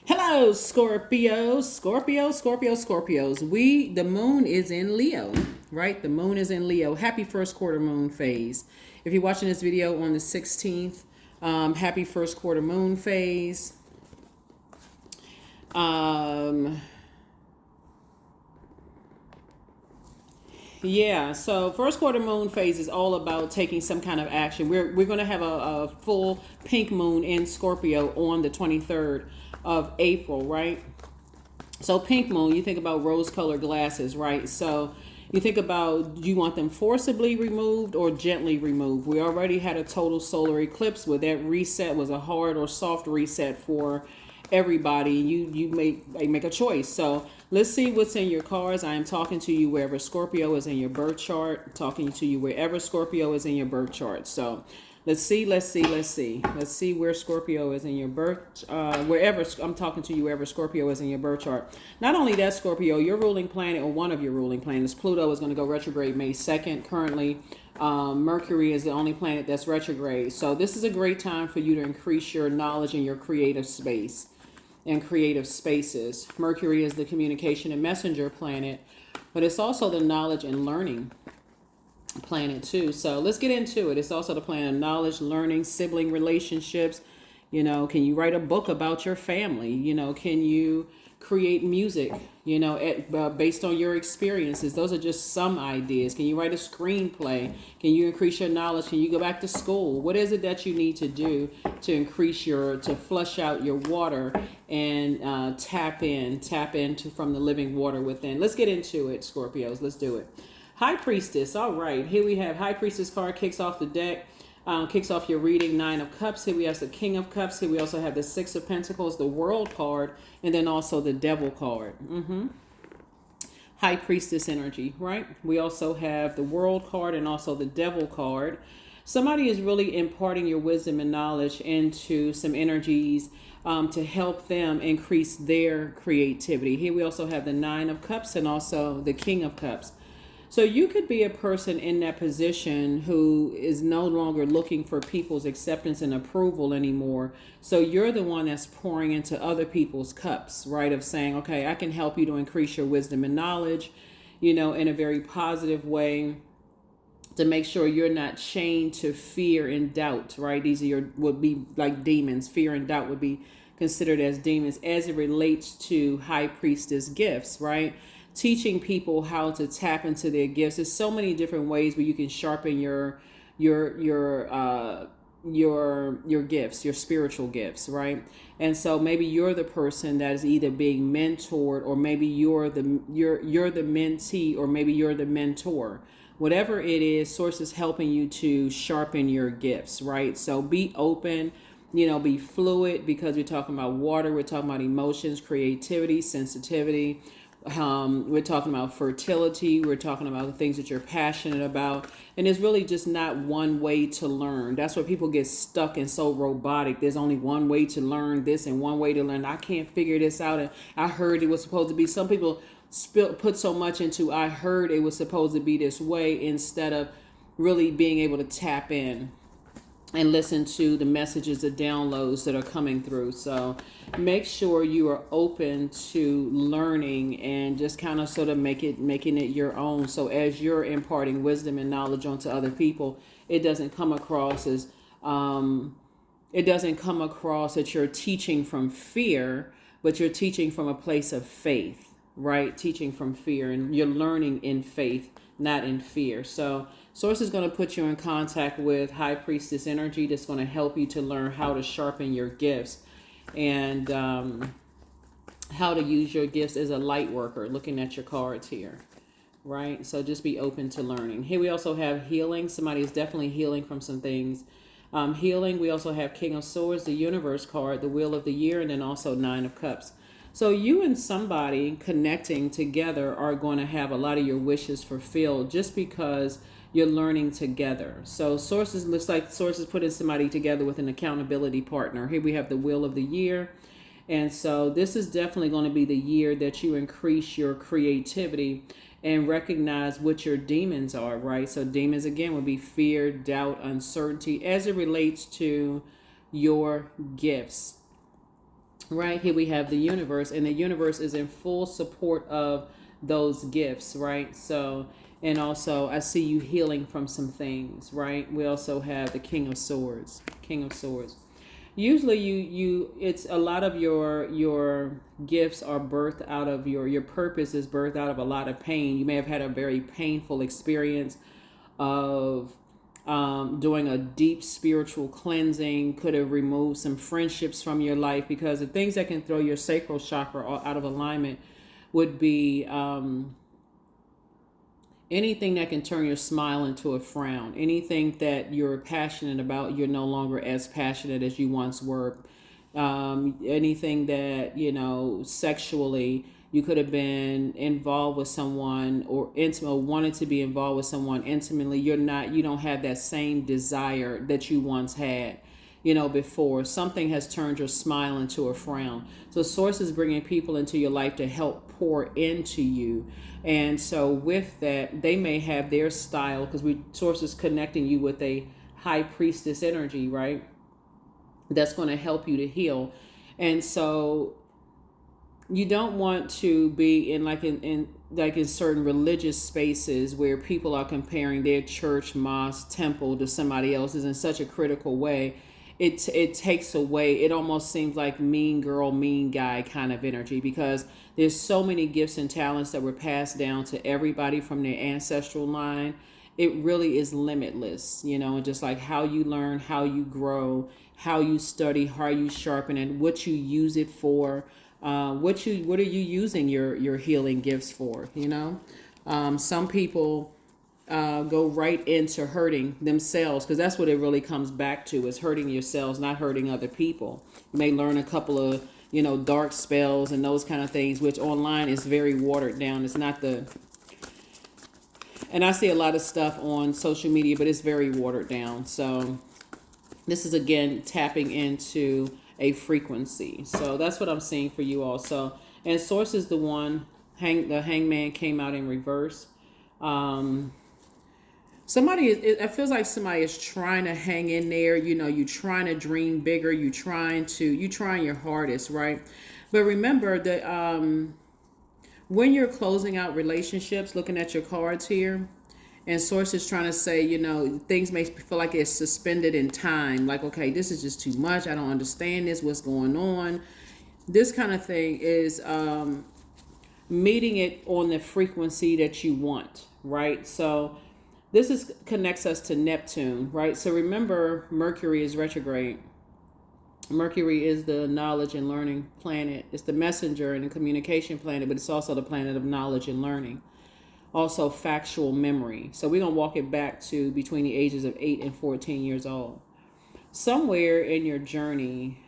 Hello, Scorpios. The moon is in Leo, right? The moon is in Leo. Happy first quarter moon phase. If you're watching this video on the 16th, happy first quarter moon phase. Um, Yeah, so first quarter moon phase is all about taking some kind of action. We're going to have a full pink moon in Scorpio on the 23rd of April, right? So pink moon, you think about rose-colored glasses, right? So you think about, do you want them forcibly removed or gently removed? We already had a total solar eclipse where that reset was a hard or soft reset for everybody. You make a choice. So let's see what's in your cards. I am talking to you wherever Scorpio is in your birth chart. Talking to you wherever Scorpio is in your birth chart. So let's see where Scorpio is in your birth. Wherever I'm talking to you, wherever Scorpio is in your birth chart. Not only that, Scorpio, your ruling planet or one of your ruling planets, Pluto, is going to go retrograde May 2nd. Currently, Mercury is the only planet that's retrograde. So this is a great time for you to increase your knowledge in your creative space and creative spaces. Mercury is the communication and messenger planet, but it's also the knowledge and learning planet too. So let's get into it. It's also the planet of knowledge, learning, sibling relationships. Can you write a book about your family? Can you create music, based on your experiences? Those are just some ideas. Can you write a screenplay? Can you increase your knowledge? Can you go back to school? What is it that you need to do to to flush out your water and tap into from the living water within? Let's get into it, Scorpios. Let's do it. High Priestess. All right. Here we have High Priestess card kicks off the deck. Kicks off your reading. Nine of Cups. Here we have the King of Cups. Here we also have the Six of Pentacles, the World card, and then also the Devil card. High Priestess energy, right? We also have the World card and also the Devil card. Somebody is really imparting your wisdom and knowledge into some energies to help them increase their creativity. Here we also have the Nine of Cups and also the King of Cups. So you could be a person in that position who is no longer looking for people's acceptance and approval anymore. So you're the one that's pouring into other people's cups, right? Of saying, okay, I can help you to increase your wisdom and knowledge, in a very positive way, to make sure you're not chained to fear and doubt, right? These would be like demons. Fear and doubt would be considered as demons as it relates to High Priestess gifts, right? Teaching people how to tap into their gifts. There's so many different ways where you can sharpen your gifts, your spiritual gifts, right? And so maybe you're the person that is either being mentored, or maybe you're the mentee, or maybe you're the mentor. Whatever it is, Source is helping you to sharpen your gifts, right? So be open, be fluid, because we're talking about water, we're talking about emotions, creativity, sensitivity. We're talking about fertility. We're talking about the things that you're passionate about. And it's really just not one way to learn. That's where people get stuck and so robotic. There's only one way to learn this and one way to learn. I can't figure this out. And I heard it was supposed to be. Some people put so much into I heard it was supposed to be this way, instead of really being able to tap in and listen to the messages, the downloads that are coming through. So make sure you are open to learning and just kind of sort of making it your own. So as you're imparting wisdom and knowledge onto other people, it doesn't come across as that you're teaching from fear, but you're teaching from a place of faith, right? Teaching from fear, and you're learning in faith, not in fear. So Source is going to put you in contact with High Priestess energy that's going to help you to learn how to sharpen your gifts and how to use your gifts as a light worker, looking at your cards here, right? So just be open to learning. Here we also have healing. Somebody is definitely healing from some things. Healing, we also have King of Swords, the Universe card, the Wheel of the Year, and then also Nine of Cups. So you and somebody connecting together are going to have a lot of your wishes fulfilled, just because you're learning together. So looks like Source is putting somebody together with an accountability partner. Here we have the Wheel of the Year. And so this is definitely going to be the year that you increase your creativity and recognize what your demons are, right? So demons, again, would be fear, doubt, uncertainty as it relates to your gifts. right? Here we have the universe, and the universe is in full support of those gifts, right? So, and also I see you healing from some things, right? We also have the King of Swords. King of Swords. Usually it's a lot of your gifts are birthed out of your purpose is birthed out of a lot of pain. You may have had a very painful experience of doing a deep spiritual cleansing, could have removed some friendships from your life, because the things that can throw your sacral chakra out of alignment would be anything that can turn your smile into a frown, anything that you're passionate about, you're no longer as passionate as you once were. Anything that, sexually, you could have been involved with someone or intimate, or wanted to be involved with someone intimately. You don't have that same desire that you once had, before. Something has turned your smile into a frown. So Source is bringing people into your life to help pour into you. And so with that, they may have their style, because Source is connecting you with a high priestess energy, right? That's going to help you to heal. And so you don't want to be in certain religious spaces where people are comparing their church, mosque, temple to somebody else's in such a critical way. It takes away, it almost seems like mean girl, mean guy kind of energy, because there's so many gifts and talents that were passed down to everybody from their ancestral line. It really is limitless, just like how you learn, how you grow, how you study, how you sharpen it, what you use it for, what are you using your healing gifts for, some people go right into hurting themselves, because that's what it really comes back to, is hurting yourselves, not hurting other people. You may learn a couple of dark spells and those kind of things, which online is very watered down. It's not and I see a lot of stuff on social media, but it's very watered down. So this is, again, tapping into a frequency. So that's what I'm seeing for you all. So, and Source is the one, the Hangman came out in reverse. It feels like somebody is trying to hang in there. You're trying to dream bigger. You're trying your hardest, right? But remember that when you're closing out relationships, looking at your cards here, and Source is trying to say, things may feel like it's suspended in time. Like, okay, this is just too much. I don't understand this. What's going on? This kind of thing is meeting it on the frequency that you want, right? So this connects us to Neptune, right? So remember, Mercury is retrograde. Mercury is the knowledge and learning planet. It's the messenger and the communication planet, but it's also the planet of knowledge and learning. Also factual memory. So we're going to walk it back to between the ages of 8 and 14 years old. Somewhere in your journey,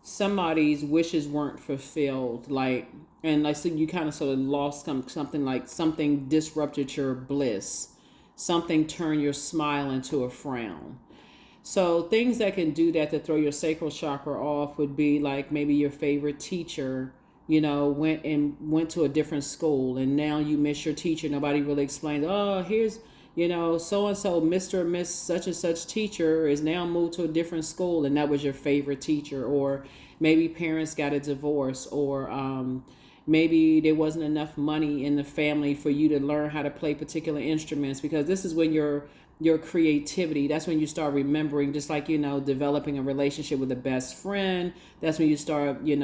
somebody's wishes weren't fulfilled. So you kind of sort of lost something disrupted your bliss. Something turned your smile into a frown. So things that can do that to throw your sacral chakra off would be like maybe your favorite teacher, went to a different school, and now you miss your teacher. Nobody really explains, oh, here's, so-and-so, Mr. or Miss such and such teacher is now moved to a different school, and that was your favorite teacher. Or maybe parents got a divorce, or maybe there wasn't enough money in the family for you to learn how to play particular instruments, because this is when your creativity, that's when you start remembering, just like, developing a relationship with a best friend. That's when you start, you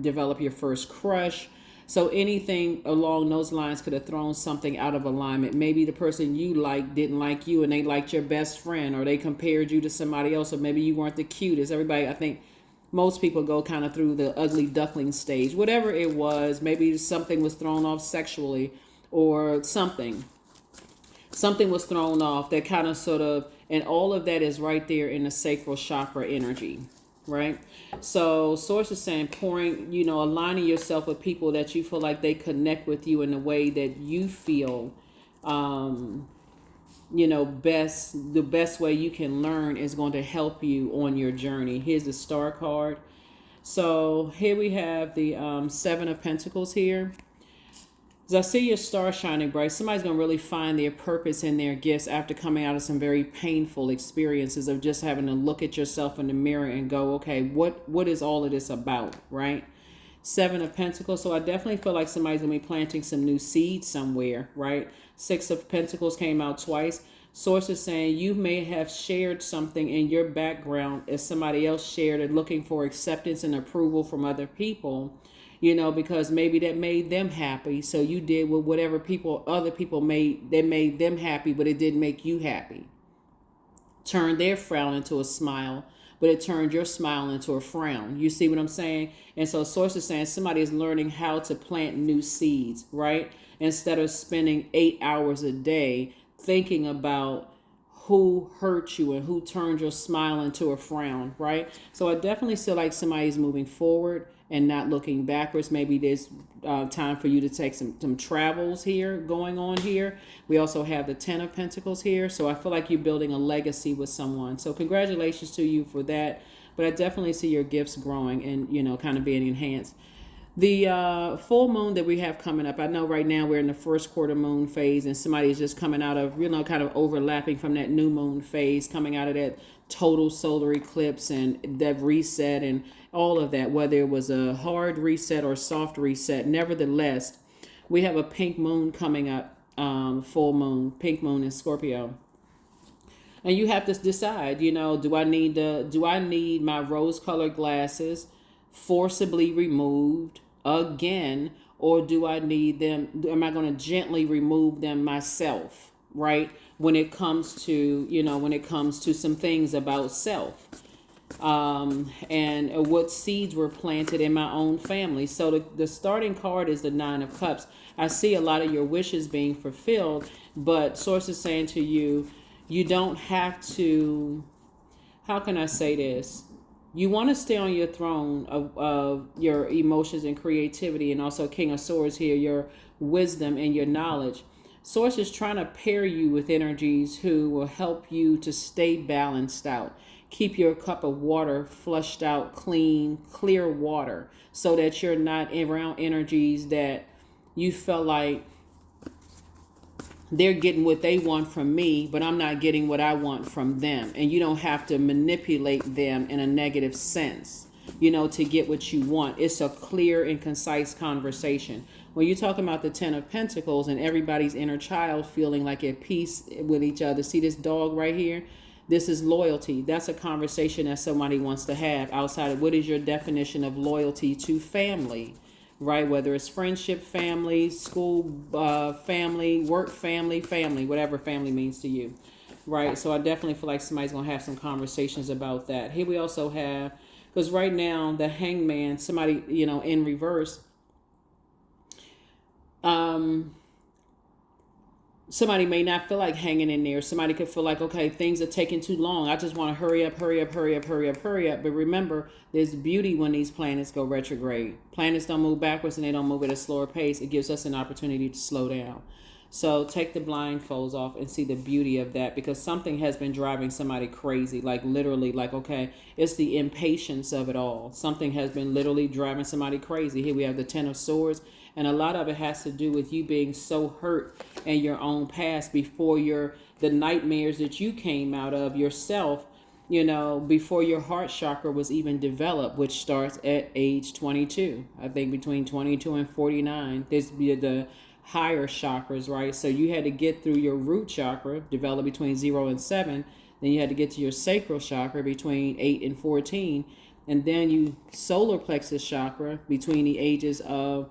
develop your first crush. So anything along those lines could have thrown something out of alignment. Maybe the person you liked didn't like you, and they liked your best friend, or they compared you to somebody else, or maybe you weren't the cutest. Everybody, I think most people go kind of through the ugly duckling stage. Whatever it was, maybe something was thrown off sexually, or something was thrown off that kind of sort of, and all of that is right there in the sacral chakra energy, right? So Source is saying pouring, aligning yourself with people that you feel like they connect with you in the way that you feel, the best way you can learn is going to help you on your journey. Here's the Star card. So here we have the 7 of Pentacles here. As I see your star shining bright, somebody's going to really find their purpose and their gifts after coming out of some very painful experiences of just having to look at yourself in the mirror and go, okay, what is all of this about, right? Seven of Pentacles. So I definitely feel like somebody's going to be planting some new seeds somewhere, right? Six of Pentacles came out twice. Source is saying you may have shared something in your background as somebody else shared it, looking for acceptance and approval from other people, because maybe that made them happy. So you did with whatever other people made, that made them happy, but it didn't make you happy. Turned their frown into a smile, but it turned your smile into a frown. You see what I'm saying? And so source is saying somebody is learning how to plant new seeds, right? Instead of spending 8 hours a day thinking about who hurt you and who turned your smile into a frown, right? So I definitely feel like somebody's moving forward and not looking backwards. Maybe there's time for you to take some travels here, going on here. We also have the 10 of Pentacles here. So I feel like you're building a legacy with someone. So congratulations to you for that. But I definitely see your gifts growing and, kind of being enhanced. The full moon that we have coming up, I know right now we're in the first quarter moon phase and somebody is just coming out of, kind of overlapping from that new moon phase, coming out of that total solar eclipse and that reset and all of that, whether it was a hard reset or soft reset. Nevertheless, we have a pink moon coming up, full moon, pink moon in Scorpio. And you have to decide, do I need my rose colored glasses forcibly removed again, or do I need them? Am I going to gently remove them myself, right? When it comes to some things about self, and what seeds were planted in my own family. So the starting card is the Nine of Cups. I see a lot of your wishes being fulfilled, but source is saying to you, you don't have to, how can I say this? You want to stay on your throne of your emotions and creativity, and also King of Swords here, your wisdom and your knowledge. Source is trying to pair you with energies who will help you to stay balanced out. Keep your cup of water flushed out, clean, clear water, so that you're not around energies that you feel like they're getting what they want from me, but I'm not getting what I want from them. And you don't have to manipulate them in a negative sense, to get what you want. It's a clear and concise conversation. When you're talking about the 10 of Pentacles and everybody's inner child feeling like at peace with each other. See this dog right here? This is loyalty. That's a conversation that somebody wants to have outside of what is your definition of loyalty to family, right? Whether it's friendship, family, school, family, work, family, whatever family means to you, right? So I definitely feel like somebody's going to have some conversations about that. Here we also have, because right now the Hangman, somebody, in reverse, somebody may not feel like hanging in there. Somebody could feel like, okay, things are taking too long. I just want to hurry up. But remember, there's beauty when these planets go retrograde. Planets don't move backwards and they don't move at a slower pace. It gives us an opportunity to slow down. So take the blindfolds off and see the beauty of that, because something has been driving somebody crazy, like literally, like, okay, it's the impatience of it all. Something has been literally driving somebody crazy. Here we have the 10 of Swords. And a lot of it has to do with you being so hurt in your own past before the nightmares that you came out of yourself, before your heart chakra was even developed, which starts at age 22. I think between 22 and 49, there's the higher chakras, right? So you had to get through your root chakra, developed between 0 and 7. Then you had to get to your sacral chakra between 8 and 14. And then you solar plexus chakra between the ages of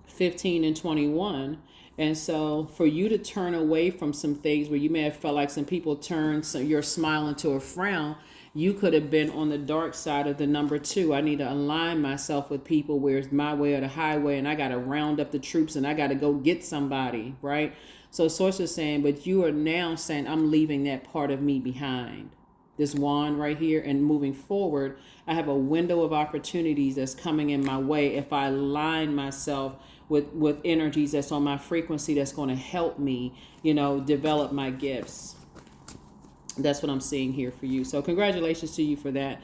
15 and 21. And so for you to turn away from some things where you may have felt like some people turned your smile into a frown, you could have been on the dark side of the number 2. I need to align myself with people where it's my way or the highway, and I got to round up the troops and I got to go get somebody, right? So source is saying, but you are now saying, I'm leaving that part of me behind. This wand right here, and moving forward, I have a window of opportunities that's coming in my way if I align myself with energies that's on my frequency that's going to help me, develop my gifts. That's what I'm seeing here for you. So congratulations to you for that.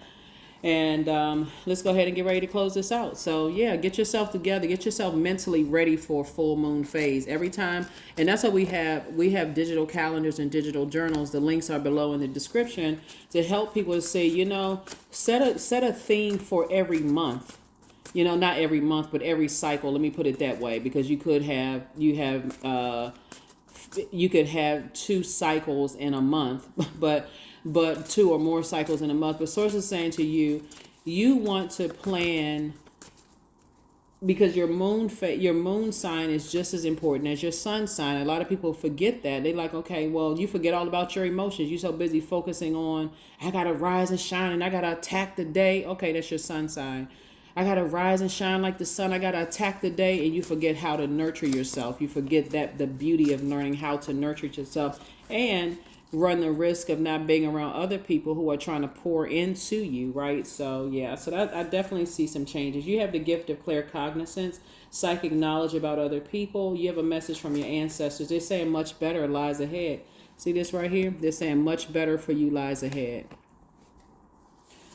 And let's go ahead and get ready to close this out. So yeah, get yourself together, get yourself mentally ready for full moon phase every time. And that's what we have. We have digital calendars and digital journals. The links are below in the description to help people say, set a theme for every month. Not every month, but every cycle. Let me put it that way, because you could have 2 cycles in a month, but 2 or more cycles in a month. But source is saying to you, you want to plan, because your moon sign is just as important as your sun sign. A lot of people forget that. They like, okay, well, you forget all about your emotions. You're so busy focusing on, I gotta rise and shine and I gotta attack the day. Okay, that's your sun sign. I gotta rise and shine like the sun. I gotta attack the day, and you forget how to nurture yourself. You forget that the beauty of learning how to nurture yourself, and run the risk of not being around other people who are trying to pour into you, right? So yeah, so that, I definitely see some changes. You have the gift of claircognizance, psychic knowledge about other people. You have a message from your ancestors. They're saying much better lies ahead. See this right here? They're saying much better for you lies ahead.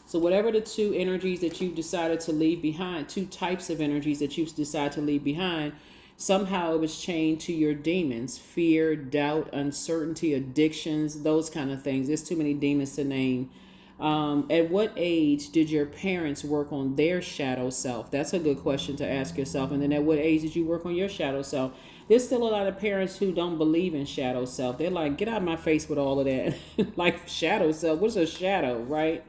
So whatever the 2 energies that you've decided to leave behind, 2 types of energies that you've decided to leave behind, somehow it was chained to your demons: fear, doubt, uncertainty, addictions, those kind of things. There's too many demons to name. At what age did your parents work on their shadow self? That's a good question to ask yourself. And then at what age did you work on your shadow self? There's still a lot of parents who don't believe in shadow self. They're like, get out of my face with all of that. Like, shadow self, what's a shadow, right?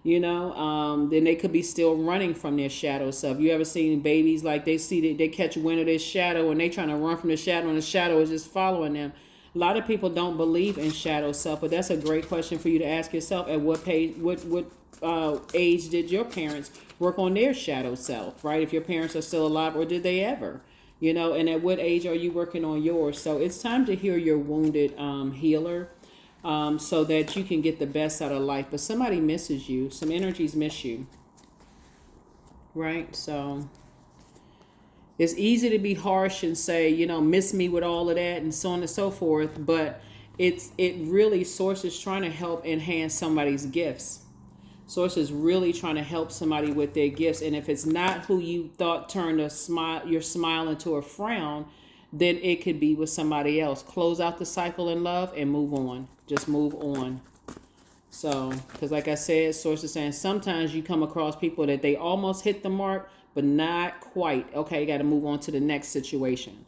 Then they could be still running from their shadow self. You ever seen babies, like they catch wind of their shadow and they trying to run from the shadow, and the shadow is just following them? A lot of people don't believe in shadow self, but that's a great question for you to ask yourself. At what age did your parents work on their shadow self, right? If your parents are still alive, or did they ever? And at what age are you working on yours? So it's time to hear your wounded healer. So that you can get the best out of life. But somebody misses you. Some energies miss you. Right? So it's easy to be harsh and say, miss me with all of that and so on and so forth. But it really, Source is trying to help enhance somebody's gifts. Source is really trying to help somebody with their gifts. And if it's not who you thought turned your smile into a frown, then it could be with somebody else. Close out the cycle in love and move on. Just move on. So, because like I said, Source is saying sometimes you come across people that they almost hit the mark, but not quite. Okay, you got to move on to the next situation.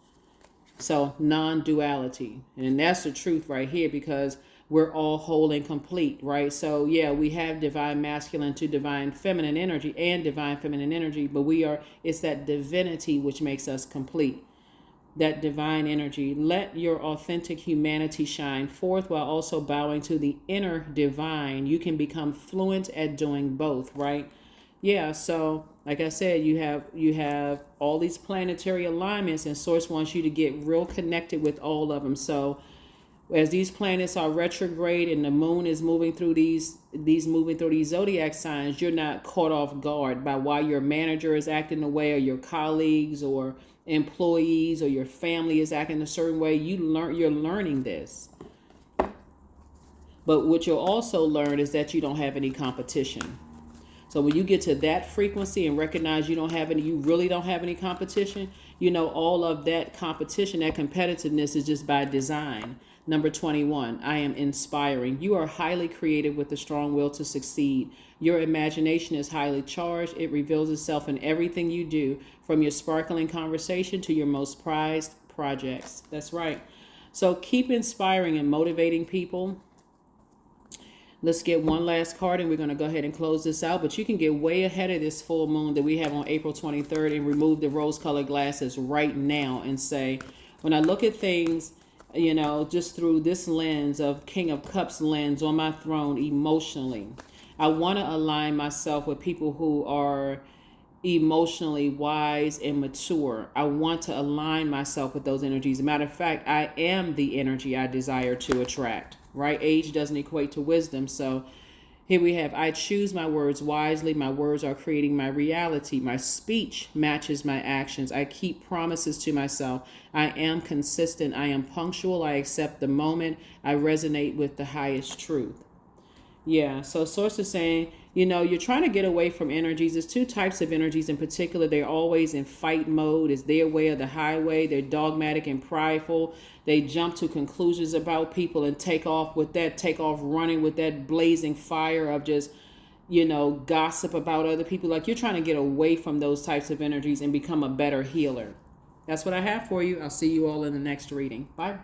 So, non-duality. And that's the truth right here, because we're all whole and complete, right? So, yeah, we have divine masculine to divine feminine energy and divine feminine energy, but it's that divinity which makes us complete. That divine energy. Let your authentic humanity shine forth while also bowing to the inner divine. You can become fluent at doing both, right? Yeah, so like I said, you have all these planetary alignments, and Source wants you to get real connected with all of them. So as these planets are retrograde and the moon is moving through these zodiac signs, you're not caught off guard by why your manager is acting the way, or your colleagues or employees or your family is acting a certain way. You're learning this. But what you'll also learn is that you don't have any competition. So when you get to that frequency and recognize you really don't have any competition, all of that competition, that competitiveness is just by design. Number 21, I am inspiring. You are highly creative with a strong will to succeed. Your imagination is highly charged. It reveals itself in everything you do, from your sparkling conversation to your most prized projects. That's right. So keep inspiring and motivating people. Let's get one last card, and we're going to go ahead and close this out. But you can get way ahead of this full moon that we have on April 23rd and remove the rose-colored glasses right now and say, when I look at things, just through this lens of King of Cups lens on my throne emotionally, I want to align myself with people who are emotionally wise and mature. I want to align myself with those energies. As a matter of fact, I am the energy I desire to attract, right? Age doesn't equate to wisdom. So here we have, I choose my words wisely. My words are creating my reality. My speech matches my actions. I keep promises to myself. I am consistent. I am punctual. I accept the moment. I resonate with the highest truth. Yeah, so Source is saying You know, you're trying to get away from energies. There's two types of energies in particular. They're always in fight mode. It's their way or the highway. They're dogmatic and prideful. They jump to conclusions about people and take off running with that blazing fire of just, you know, gossip about other people. Like, you're trying to get away from those types of energies and become a better healer. That's what I have for you. I'll see you all in the next reading. Bye.